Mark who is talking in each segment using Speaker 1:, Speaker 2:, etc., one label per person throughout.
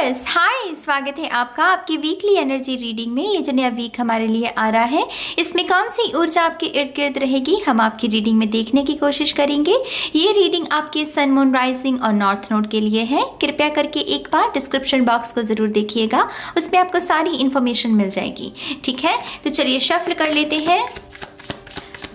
Speaker 1: Taurus, हाय, स्वागत है आपका आपकी वीकली एनर्जी रीडिंग में। ये जो नया वीक हमारे लिए आ रहा है, इसमें कौन सी ऊर्जा आपके इर्द गिर्द रहेगी, हम आपकी रीडिंग में देखने की कोशिश करेंगे। ये रीडिंग आपके सन, मून, राइजिंग और नॉर्थ नोड के लिए है। कृपया करके एक बार डिस्क्रिप्शन बॉक्स को ज़रूर देखिएगा, उसमें आपको सारी इन्फॉर्मेशन मिल जाएगी। ठीक है, तो चलिए शफल कर लेते हैं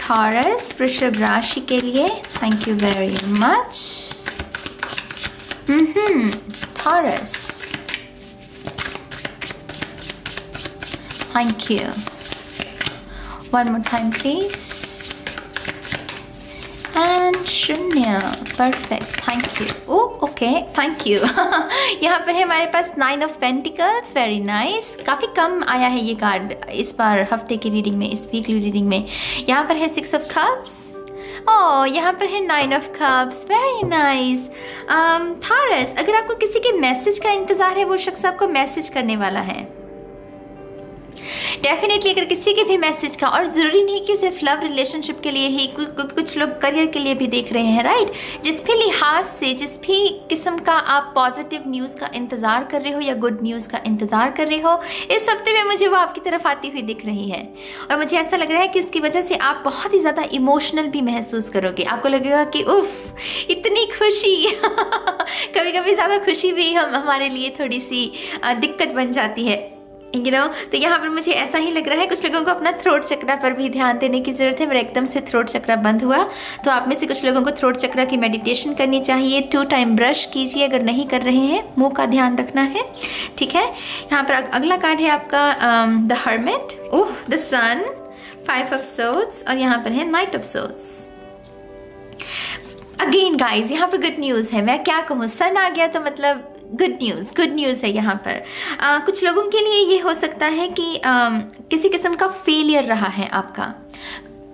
Speaker 1: टॉरस वृषभ राशि के लिए। Thank you very much. Taurus, thank you. One more time please. And शून्य, perfect, thank you. Oh, okay, thank you. यहाँ पर है हमारे पास 9 of Pentacles, very nice. काफ़ी कम आया है ये कार्ड इस बार हफ्ते की रीडिंग में, इस वीकली रीडिंग में। यहाँ पर है 6 of Cups. ओह, यहाँ पर है 9 of Cups, very nice. Taurus, अगर आपको किसी के मैसेज का इंतज़ार है, वो शख्स आपको मैसेज करने वाला है डेफिनेटली। अगर किसी के भी मैसेज का, और ज़रूरी नहीं कि सिर्फ लव रिलेशनशिप के लिए ही, कुछ लोग करियर के लिए भी देख रहे हैं, राइट। जिस भी लिहाज से, जिस भी किस्म का आप पॉजिटिव न्यूज़ का इंतज़ार कर रहे हो या गुड न्यूज़ का इंतज़ार कर रहे हो, इस हफ्ते में मुझे वो आपकी तरफ आती हुई दिख रही है। और मुझे ऐसा लग रहा है कि उसकी वजह से आप बहुत ही ज़्यादा इमोशनल भी महसूस करोगे। आपको लगेगा कि उफ, इतनी खुशी। कभी कभी ज़्यादा खुशी भी हमारे लिए थोड़ी सी दिक्कत बन जाती है, तो यहाँ पर मुझे ऐसा ही लग रहा है। कुछ लोगों को अपना थ्रोट चक्रा पर भी ध्यान देने की ज़रूरत है। मेरा एकदम से थ्रोट चक्रा बंद हुआ, तो आप में से कुछ लोगों को थ्रोट चक्रा की मेडिटेशन करनी चाहिए। 2 टाइम ब्रश कीजिए अगर नहीं कर रहे हैं, मुंह का ध्यान रखना है। ठीक है, यहाँ पर अगला कार्ड है आपका the hermit, oh the sun, 5 of Swords, और यहाँ पर है Knight of Swords। Again guys, यहाँ पर गुड न्यूज़ है। मैं क्या कहूँ, सन आ गया तो मतलब गुड न्यूज़ है यहाँ पर। कुछ लोगों के लिए ये हो सकता है कि किसी किस्म का फेलियर रहा है आपका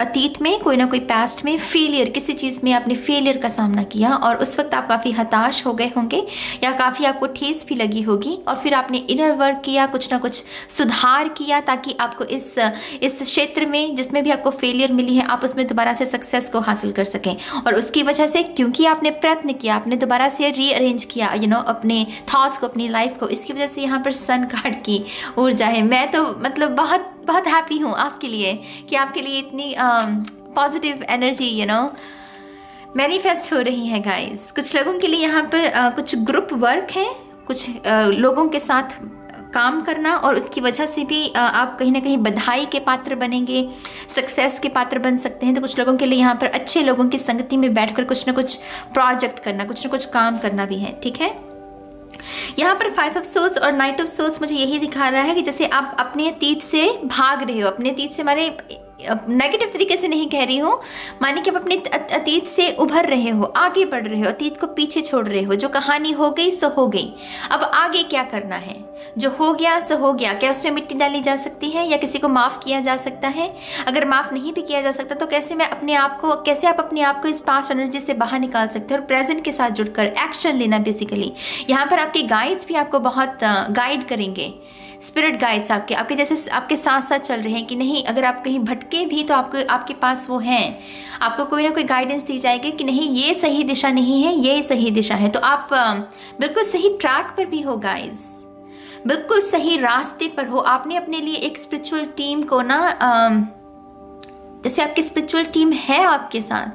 Speaker 1: अतीत में, कोई ना कोई पास्ट में फेलियर, किसी चीज़ में आपने फेलियर का सामना किया और उस वक्त आप काफ़ी हताश हो गए होंगे या काफ़ी आपको ठेस भी लगी होगी, और फिर आपने इनर वर्क किया, कुछ ना कुछ सुधार किया ताकि आपको इस क्षेत्र में जिसमें भी आपको फेलियर मिली है, आप उसमें दोबारा से सक्सेस को हासिल कर सकें। और उसकी वजह से, क्योंकि आपने प्रयत्न किया, आपने दोबारा से रीअरेंज किया अपने थॉट्स को, अपनी लाइफ को, इसकी वजह से यहाँ पर सन कार्ड की ऊर्जा है। मैं तो मतलब बहुत बहुत हैप्पी हूँ आपके लिए कि आपके लिए इतनी पॉजिटिव एनर्जी मैनिफेस्ट हो रही है गाइस। कुछ लोगों के लिए यहाँ पर कुछ ग्रुप वर्क है, कुछ लोगों के साथ काम करना, और उसकी वजह से भी आप कहीं ना कहीं बधाई के पात्र बनेंगे, सक्सेस के पात्र बन सकते हैं। तो कुछ लोगों के लिए यहाँ पर अच्छे लोगों की संगति में बैठकर कुछ ना कुछ प्रोजेक्ट करना, कुछ ना कुछ काम करना भी है। ठीक है, यहाँ पर 5 of Swords और Knight of Swords मुझे यही दिखा रहा है कि जैसे आप अपने अतीत से भाग रहे हो, अपने अतीत से, माने नेगेटिव तरीके से नहीं कह रही हूँ, माने कि आप अपने अतीत से उभर रहे हो, आगे बढ़ रहे हो, अतीत को पीछे छोड़ रहे हो। जो कहानी हो गई सो हो गई, अब आगे क्या करना है, जो हो गया सो हो गया। क्या उसमें मिट्टी डाली जा सकती है या किसी को माफ़ किया जा सकता है? अगर माफ़ नहीं भी किया जा सकता तो कैसे आप अपने आप को इस पास्ट एनर्जी से बाहर निकाल सकते हो और प्रेजेंट के साथ जुड़कर एक्शन लेना। बेसिकली यहाँ पर आपके गाइड्स भी आपको बहुत गाइड करेंगे, स्पिरिट गाइड्स आपके जैसे आपके साथ साथ चल रहे हैं कि नहीं, अगर आप कहीं भटके भी तो आपके पास वो हैं, आपको कोई ना कोई गाइडेंस दी जाएगी कि नहीं, ये सही दिशा नहीं है, ये सही दिशा है। तो आप बिल्कुल सही ट्रैक पर भी हो गाइज, बिल्कुल सही रास्ते पर हो। आपने अपने लिए एक स्पिरिचुअल टीम को जैसे आपकी स्पिरिचुअल टीम है आपके साथ,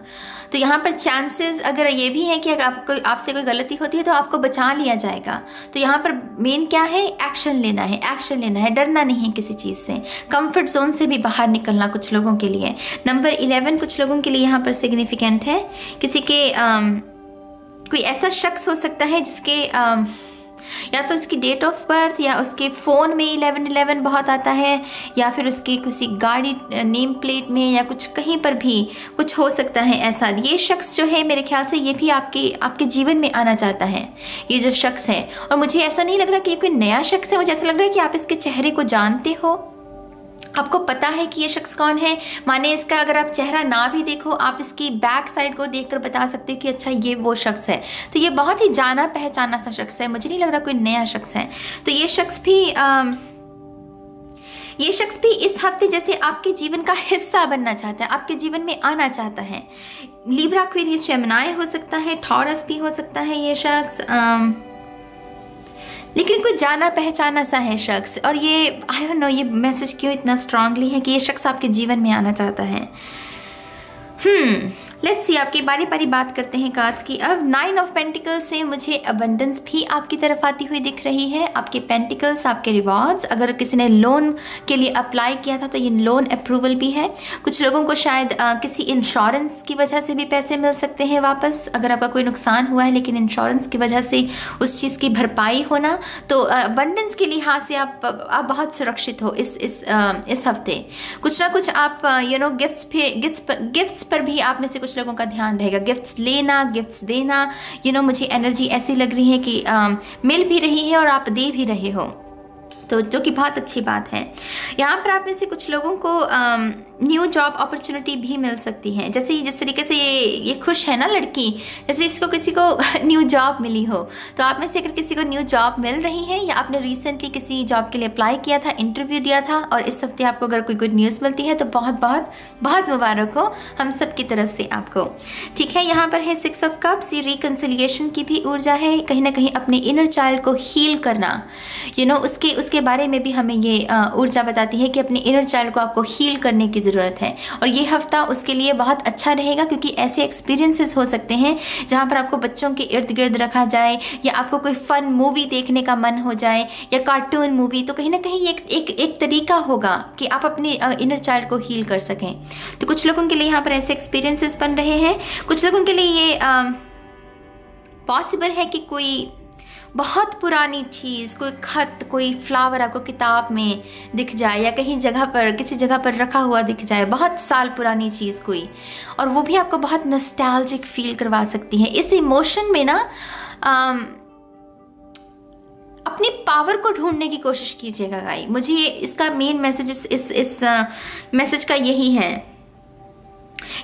Speaker 1: तो यहाँ पर चांसेस अगर ये भी है कि अगर आपसे कोई गलती होती है तो आपको बचा लिया जाएगा। तो यहाँ पर मेन क्या है, एक्शन लेना है, डरना नहीं है किसी चीज़ से, कंफर्ट जोन से भी बाहर निकलना कुछ लोगों के लिए। नंबर 11 कुछ लोगों के लिए यहाँ पर सिग्निफिकेंट है। किसी के कोई ऐसा शख्स हो सकता है जिसके या तो उसकी डेट ऑफ बर्थ या उसके फ़ोन में 1111 बहुत आता है, या फिर उसकी किसी गाड़ी नेम प्लेट में या कुछ कहीं पर भी कुछ हो सकता है ऐसा। ये शख्स जो है मेरे ख्याल से ये भी आपके जीवन में आना चाहता है, ये जो शख्स है। और मुझे ऐसा नहीं लग रहा कि ये कोई नया शख्स है, मुझे ऐसा लग रहा है कि आप इसके चेहरे को जानते हो, आपको पता है कि ये शख्स कौन है। माने इसका अगर आप चेहरा ना भी देखो, आप इसकी बैक साइड को देखकर बता सकते हो कि अच्छा ये वो शख्स है। तो ये बहुत ही जाना पहचाना सा शख्स है, मुझे नहीं लग रहा कोई नया शख्स है। तो ये शख्स भी इस हफ्ते जैसे आपके जीवन का हिस्सा बनना चाहता है, आपके जीवन में आना चाहता है। लिब्रा, एक्वेरियस, जेमिनी हो सकता है, टॉरस भी हो सकता है ये शख्स। लेकिन कोई जाना पहचाना सा है शख्स, और ये आई डोंट नो ये मैसेज क्यों इतना स्ट्रांगली है कि ये शख्स आपके जीवन में आना चाहता है। लेट्स सी, आपकी बारी बारी बात करते हैं कार्ड्स की। अब 9 ऑफ पेंटिकल्स से मुझे अबंडेंस भी आपकी तरफ आती हुई दिख रही है। आपके पेंटिकल्स, आपके रिवॉर्ड्स, अगर किसी ने लोन के लिए अप्लाई किया था तो ये लोन अप्रूवल भी है। कुछ लोगों को शायद किसी इंश्योरेंस की वजह से भी पैसे मिल सकते हैं वापस, अगर आपका कोई नुकसान हुआ है लेकिन इंश्योरेंस की वजह से उस चीज़ की भरपाई होना। तो अबंडेंस के लिहाज से आप बहुत सुरक्षित हो इस हफ्ते। कुछ ना कुछ आप गिफ्ट्स पर भी आप में से कुछ लोगों का ध्यान रहेगा। गिफ्ट्स लेना, गिफ्ट्स देना, मुझे एनर्जी ऐसी लग रही है कि मिल भी रही है और आप दे भी रहे हो, तो जो कि बहुत अच्छी बात है। यहाँ पर आप में से कुछ लोगों को न्यू जॉब अपॉर्चुनिटी भी मिल सकती है। जैसे जिस तरीके से ये खुश है ना लड़की, जैसे इसको किसी को न्यू जॉब मिली हो, तो आप में से अगर किसी को न्यू जॉब मिल रही है या आपने रिसेंटली किसी जॉब के लिए अप्लाई किया था, इंटरव्यू दिया था, और इस हफ्ते आपको अगर कोई गुड न्यूज़ मिलती है तो बहुत बहुत बहुत मुबारक हो हम सब की तरफ से आपको। ठीक है, यहाँ पर है 6 ऑफ कप्स, ये रिकन्सिलिएशन की भी ऊर्जा है। कहीं ना कहीं अपने इनर चाइल्ड को हील करना, उसके बारे में भी हमें ये ऊर्जा बताती है कि अपने इनर चाइल्ड को आपको हील करने की ज़रूरत है। और ये हफ्ता उसके लिए बहुत अच्छा रहेगा, क्योंकि ऐसे एक्सपीरियंसेस हो सकते हैं जहाँ पर आपको बच्चों के इर्द गिर्द रखा जाए, या आपको कोई फन मूवी देखने का मन हो जाए, या कार्टून मूवी। तो कहीं ना कहीं एक तरीका होगा कि आप अपने इनर चाइल्ड को हील कर सकें। तो कुछ लोगों के लिए यहाँ पर ऐसे एक्सपीरियंसेस बन रहे हैं। कुछ लोगों के लिए ये पॉसिबल है कि कोई बहुत पुरानी चीज़, कोई खत, कोई फ्लावर आपको किताब में दिख जाए, या कहीं जगह पर, किसी जगह पर रखा हुआ दिख जाए, बहुत साल पुरानी चीज़ कोई, और वो भी आपको बहुत नॉस्टैल्जिक फील करवा सकती है। इस इमोशन में ना अपनी पावर को ढूंढने की कोशिश कीजिएगा गाइस। मुझे इसका मेन मैसेज इस मैसेज का यही है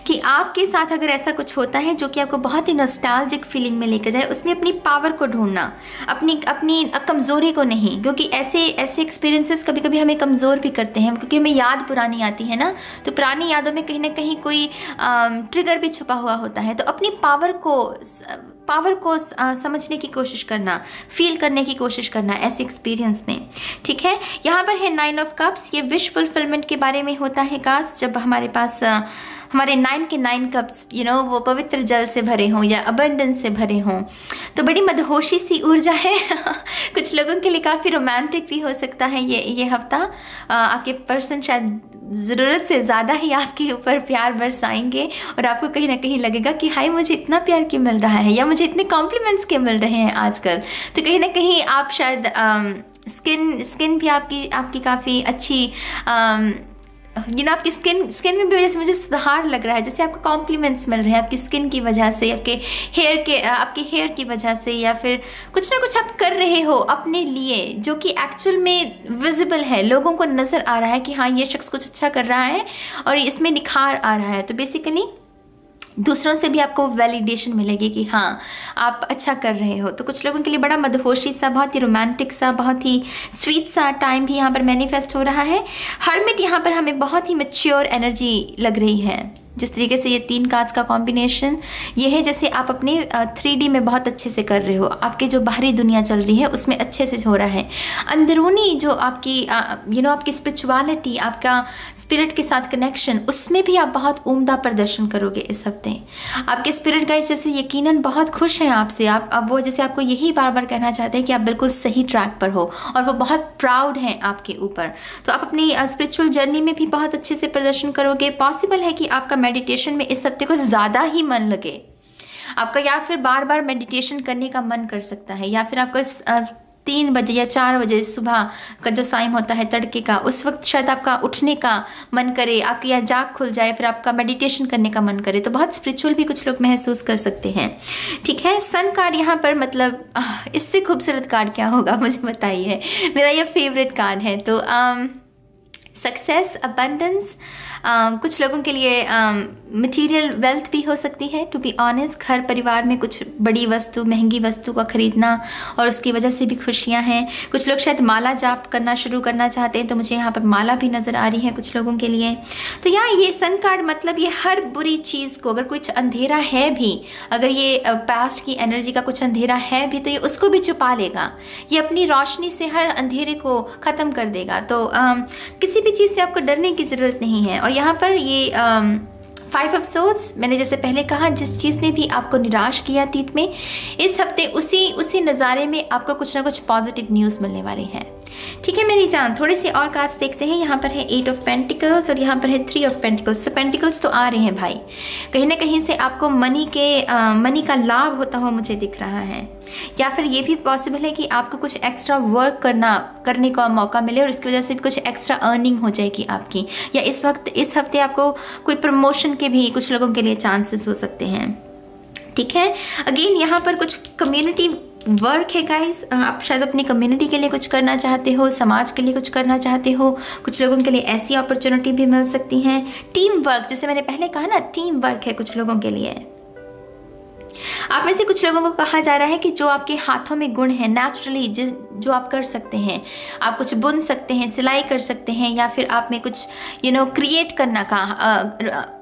Speaker 1: कि आपके साथ अगर ऐसा कुछ होता है जो कि आपको बहुत ही नॉस्टैल्जिक फीलिंग में लेकर जाए, उसमें अपनी पावर को ढूंढना, अपनी कमज़ोरी को नहीं, क्योंकि ऐसे एक्सपीरियंसेस कभी कभी हमें कमज़ोर भी करते हैं, क्योंकि हमें याद पुरानी आती है ना, तो पुरानी यादों में कहीं ना कहीं कोई ट्रिगर भी छुपा हुआ होता है। तो अपनी पावर को समझने की कोशिश करना, फील करने की कोशिश करना ऐसे एक्सपीरियंस में। ठीक है, यहाँ पर है 9 ऑफ कप्स, ये विश फुलफिलमेंट के बारे में होता है काश, जब हमारे पास हमारे 9 के 9 कप्स वो पवित्र जल से भरे हों या अबंडेंस से भरे हों, तो बड़ी मदहोशी सी ऊर्जा है। कुछ लोगों के लिए काफ़ी रोमांटिक भी हो सकता है ये हफ्ता। आपके पर्सन शायद ज़रूरत से ज़्यादा ही आपके ऊपर प्यार बरसाएंगे, और आपको कहीं ना कहीं लगेगा कि हाय मुझे इतना प्यार क्यों मिल रहा है, या मुझे इतने कॉम्प्लीमेंट्स क्यों मिल रहे हैं आजकल। तो कहीं ना कहीं आप शायद स्किन भी आपकी काफ़ी अच्छी आपकी स्किन में भी वजह से मुझे सुधार लग रहा है, जैसे आपको कॉम्प्लीमेंट्स मिल रहे हैं आपकी स्किन की वजह से, आपके हेयर की वजह से, या फिर कुछ ना कुछ आप कर रहे हो अपने लिए जो कि एक्चुअल में विजिबल है, लोगों को नज़र आ रहा है कि हाँ ये शख्स कुछ अच्छा कर रहा है और इसमें निखार आ रहा है। तो बेसिकली दूसरों से भी आपको वैलिडेशन मिलेगी कि हाँ आप अच्छा कर रहे हो। तो कुछ लोगों के लिए बड़ा मदहोशी सा, बहुत ही रोमांटिक सा, बहुत ही स्वीट सा टाइम भी यहाँ पर मैनिफेस्ट हो रहा है। हर्मिट यहाँ पर हमें बहुत ही मैच्योर एनर्जी लग रही है। जिस तरीके से ये 3 कार्ड्स का कॉम्बिनेशन ये है, जैसे आप अपने 3D में बहुत अच्छे से कर रहे हो, आपके जो बाहरी दुनिया चल रही है उसमें अच्छे से हो रहा है। अंदरूनी जो आपकी आपकी स्पिरिचुअलिटी, आपका स्पिरिट के साथ कनेक्शन, उसमें भी आप बहुत उम्दा प्रदर्शन करोगे इस हफ्ते। आपके स्पिरिट गाइड जैसे यकीनन बहुत खुश हैं आपसे, आप वो जैसे आपको यही बार बार कहना चाहते हैं कि आप बिल्कुल सही ट्रैक पर हो, और वो बहुत प्राउड हैं आपके ऊपर। तो आप अपनी स्पिरिचुअल जर्नी में भी बहुत अच्छे से प्रदर्शन करोगे। पॉसिबल है कि आपका मेडिटेशन में इस हफ्ते कुछ ज़्यादा ही मन लगे आपका, या फिर बार बार मेडिटेशन करने का मन कर सकता है, या फिर आपका 3 बजे या 4 बजे सुबह का जो टाइम होता है तड़के का, उस वक्त शायद आपका उठने का मन करे, आपकी या जाग खुल जाए, फिर आपका मेडिटेशन करने का मन करे। तो बहुत स्पिरिचुअल भी कुछ लोग महसूस कर सकते हैं। ठीक है, सन कार्ड यहाँ पर मतलब इससे खूबसूरत कार्ड क्या होगा मुझे बताइए, मेरा ये फेवरेट कार्ड है। तो सक्सेस, अबंडेंस, कुछ लोगों के लिए मटेरियल वेल्थ भी हो सकती है। टू बी ऑनेस्ट, घर परिवार में कुछ बड़ी वस्तु, महंगी वस्तु का खरीदना और उसकी वजह से भी खुशियां हैं। कुछ लोग शायद माला जाप करना शुरू करना चाहते हैं, तो मुझे यहाँ पर माला भी नज़र आ रही है कुछ लोगों के लिए। तो यहाँ ये सन कार्ड मतलब ये हर बुरी चीज़ को, अगर कुछ अंधेरा है भी, अगर ये पास्ट की एनर्जी का कुछ अंधेरा है भी, तो ये उसको भी छुपा लेगा। ये अपनी रोशनी से हर अंधेरे को ख़त्म कर देगा। तो किसी भी चीज़ से आपको डरने की ज़रूरत नहीं है। और यहाँ पर ये 5 ऑफ सोर्ड्स, मैंने जैसे पहले कहा, जिस चीज़ ने भी आपको निराश किया अतीत में, इस हफ्ते उसी नज़ारे में आपको कुछ ना कुछ पॉजिटिव न्यूज़ मिलने वाली है। ठीक है मेरी जान, थोड़े से और कार्ड्स देखते हैं। यहाँ पर है 8 ऑफ पेंटिकल्स और यहाँ पर है 3 ऑफ पेंटिकल्स। तो पेंटिकल्स तो आ रहे हैं भाई, कहीं ना कहीं से आपको मनी का लाभ होता हुआ मुझे दिख रहा है। या फिर ये भी पॉसिबल है कि आपको कुछ एक्स्ट्रा वर्क करने का मौका मिले और इसकी वजह से भी कुछ एक्स्ट्रा अर्निंग हो जाएगी आपकी। या इस हफ्ते आपको कोई प्रमोशन के भी कुछ लोगों के लिए चांसेस हो सकते हैं। ठीक है, अगेन यहाँ पर कुछ कम्युनिटी वर्क है गाइस। आप शायद अपनी कम्युनिटी के लिए कुछ करना चाहते हो, समाज के लिए कुछ करना चाहते हो। कुछ लोगों के लिए ऐसी अपॉर्चुनिटी भी मिल सकती हैं। टीम वर्क, जैसे मैंने पहले कहा ना, टीम वर्क है कुछ लोगों के लिए। आप में से कुछ लोगों को कहा जा रहा है कि जो आपके हाथों में गुण है नेचुरली, जो आप कर सकते हैं, आप कुछ बुन सकते हैं, सिलाई कर सकते हैं, या फिर आप में कुछ क्रिएट करना का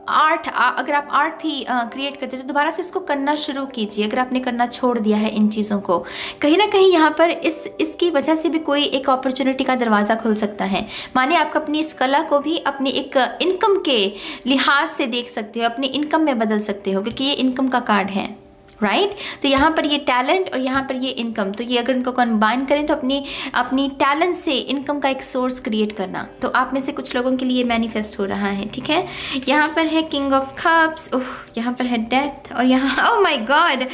Speaker 1: आर्ट, अगर आप आर्ट भी क्रिएट करते हैं तो दोबारा से इसको करना शुरू कीजिए। अगर आपने करना छोड़ दिया है इन चीज़ों को, कहीं ना कहीं यहाँ पर इसकी वजह से भी कोई एक अपॉर्चुनिटी का दरवाज़ा खुल सकता है। माने आप अपनी इस कला को भी अपनी एक इनकम के लिहाज से देख सकते हो, अपनी इनकम में बदल सकते हो, क्योंकि ये इनकम का कार्ड है, राइट। तो यहाँ पर ये टैलेंट और यहाँ पर ये इनकम, तो ये अगर इनको कंबाइन करें तो अपनी टैलेंट से इनकम का एक सोर्स क्रिएट करना, तो आप में से कुछ लोगों के लिए मैनिफेस्ट हो रहा है। ठीक है, यहाँ पर है किंग ऑफ कप्स, यहाँ पर है डेथ, और यहाँ oh my God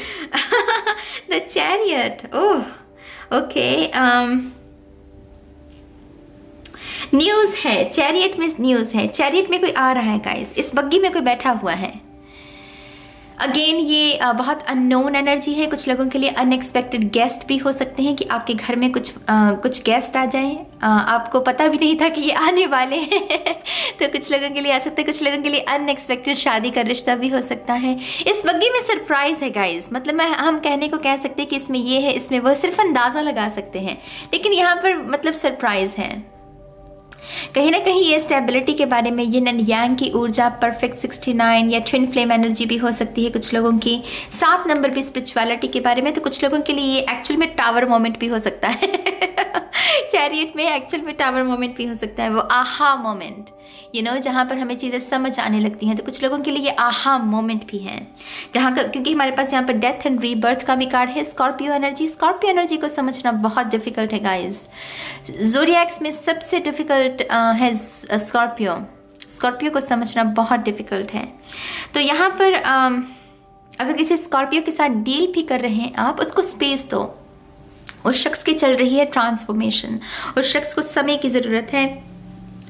Speaker 1: the chariot. Oh okay, news है, चैरियट में न्यूज़ है। चैरियट में कोई आ रहा है गाइस, इस बग्गी में कोई बैठा हुआ है। अगेन ये बहुत अननोन एनर्जी है। कुछ लोगों के लिए अनएक्सपेक्टेड गेस्ट भी हो सकते हैं कि आपके घर में कुछ गेस्ट आ जाएं, आपको पता भी नहीं था कि ये आने वाले हैं तो कुछ लोगों के लिए आ सकता है। कुछ लोगों के लिए अनएक्सपेक्टेड शादी का रिश्ता भी हो सकता है। इस बग्गी में सरप्राइज है गाइज, मतलब हम कहने को कह सकते हैं कि इसमें ये है, इसमें वो, सिर्फ अंदाज़ा लगा सकते हैं, लेकिन यहाँ पर मतलब सरप्राइज है। कहीं ना कहीं ये स्टेबिलिटी के बारे में, ये यांग की ऊर्जा, परफेक्ट 69 या ट्विन फ्लेम एनर्जी भी हो सकती है कुछ लोगों की। 7 नंबर भी स्पिरिचुअलिटी के बारे में, तो कुछ लोगों के लिए ये एक्चुअल में टावर मोमेंट भी हो सकता है चैरियट में एक्चुअल में टावर मोमेंट भी हो सकता है, वो आहा मोमेंट, जहाँ पर हमें चीज़ें समझ आने लगती हैं। तो कुछ लोगों के लिए ये आहा मोमेंट भी है, जहाँ का, क्योंकि हमारे पास यहाँ पर डेथ एंड रीबर्थ का भी कार्ड है। स्कॉर्पियो एनर्जी को समझना बहुत डिफिकल्ट है गाइज। ज़ोडिएक्स में सबसे डिफिकल्ट है स्कॉर्पियो को समझना बहुत डिफिकल्ट है। तो यहाँ पर अगर किसी स्कॉर्पियो के साथ डील भी कर रहे हैं आप, उसको स्पेस दो। उस शख्स की चल रही है ट्रांसफॉर्मेशन, उस शख्स को समय की ज़रूरत है,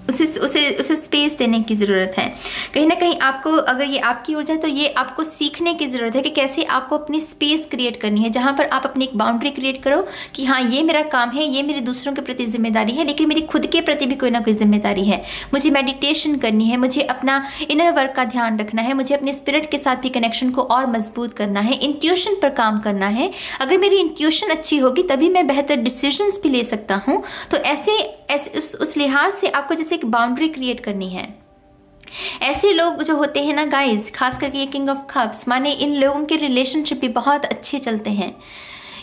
Speaker 1: उसे स्पेस देने की ज़रूरत है। कहीं ना कहीं आपको, अगर ये आपकी ऊर्जा है तो ये आपको सीखने की ज़रूरत है कि कैसे आपको अपनी स्पेस क्रिएट करनी है, जहाँ पर आप अपनी एक बाउंड्री क्रिएट करो कि हाँ ये मेरा काम है, ये मेरे दूसरों के प्रति जिम्मेदारी है, लेकिन मेरी खुद के प्रति भी कोई ना कोई जिम्मेदारी है। मुझे मेडिटेशन करनी है, मुझे अपना इनर वर्क का ध्यान रखना है, मुझे अपने स्पिरिट के साथ भी कनेक्शन को और मजबूत करना है, इंट्यूशन पर काम करना है। अगर मेरी इंट्यूशन अच्छी होगी तभी मैं बेहतर डिसीजंस भी ले सकता हूँ। तो ऐसे उस लिहाज से आपको जैसे एक बाउंड्री क्रिएट करनी है। ऐसे लोग जो होते हैं ना गाइज, खास करके ये किंग ऑफ कप्स, माने इन लोगों के रिलेशनशिप भी बहुत अच्छे चलते हैं।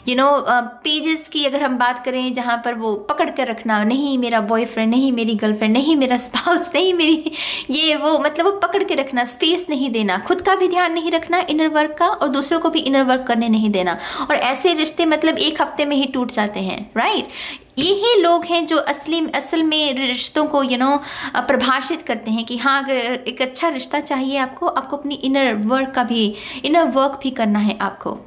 Speaker 1: पेजेस की अगर हम बात करें, जहाँ पर वो पकड़ कर रखना, नहीं मेरा बॉयफ्रेंड, नहीं मेरी गर्लफ्रेंड, नहीं मेरा स्पाउस, नहीं मेरी ये वो, मतलब वो पकड़ के रखना, स्पेस नहीं देना, खुद का भी ध्यान नहीं रखना इनर वर्क का, और दूसरों को भी इनर वर्क करने नहीं देना। और ऐसे रिश्ते मतलब 1 हफ्ते में ही टूट जाते हैं, राइट। यही लोग हैं जो असल में रिश्तों को प्रभाषित करते हैं कि हाँ, अगर एक अच्छा रिश्ता चाहिए आपको अपनी इनर वर्क भी करना है आपको।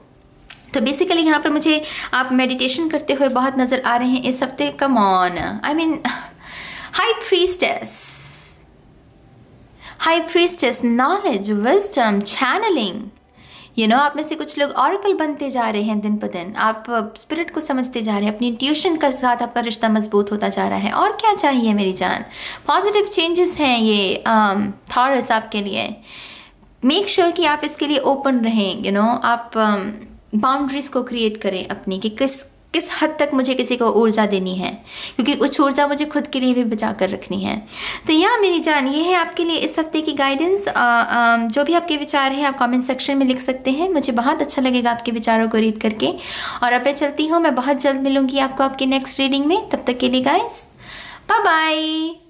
Speaker 1: तो बेसिकली यहाँ पर मुझे आप मेडिटेशन करते हुए बहुत नज़र आ रहे हैं इस हफ्ते। Come on, I mean high priestess, knowledge, wisdom, channelling, आप में से कुछ लोग ऑरेकल बनते जा रहे हैं दिन ब दिन। आप स्पिरिट को समझते जा रहे हैं, अपनी इंट्यूशन के साथ आपका रिश्ता मजबूत होता जा रहा है। और क्या चाहिए मेरी जान, पॉजिटिव चेंजेस हैं ये थॉरस आपके लिए। मेक श्योर कि आप इसके लिए ओपन रहें, आप बाउंड्रीज को क्रिएट करें अपनी, कि किस हद तक मुझे किसी को ऊर्जा देनी है, क्योंकि कुछ ऊर्जा मुझे खुद के लिए भी बचा कर रखनी है। तो मेरी जान, ये है आपके लिए इस हफ्ते की गाइडेंस। जो भी आपके विचार हैं आप कमेंट सेक्शन में लिख सकते हैं, मुझे बहुत अच्छा लगेगा आपके विचारों को रीड करके। और अब मैं चलती हूँ, मैं बहुत जल्द मिलूंगी आपको आपकी नेक्स्ट रीडिंग में। तब तक के लिए गाइस, बाय बाय।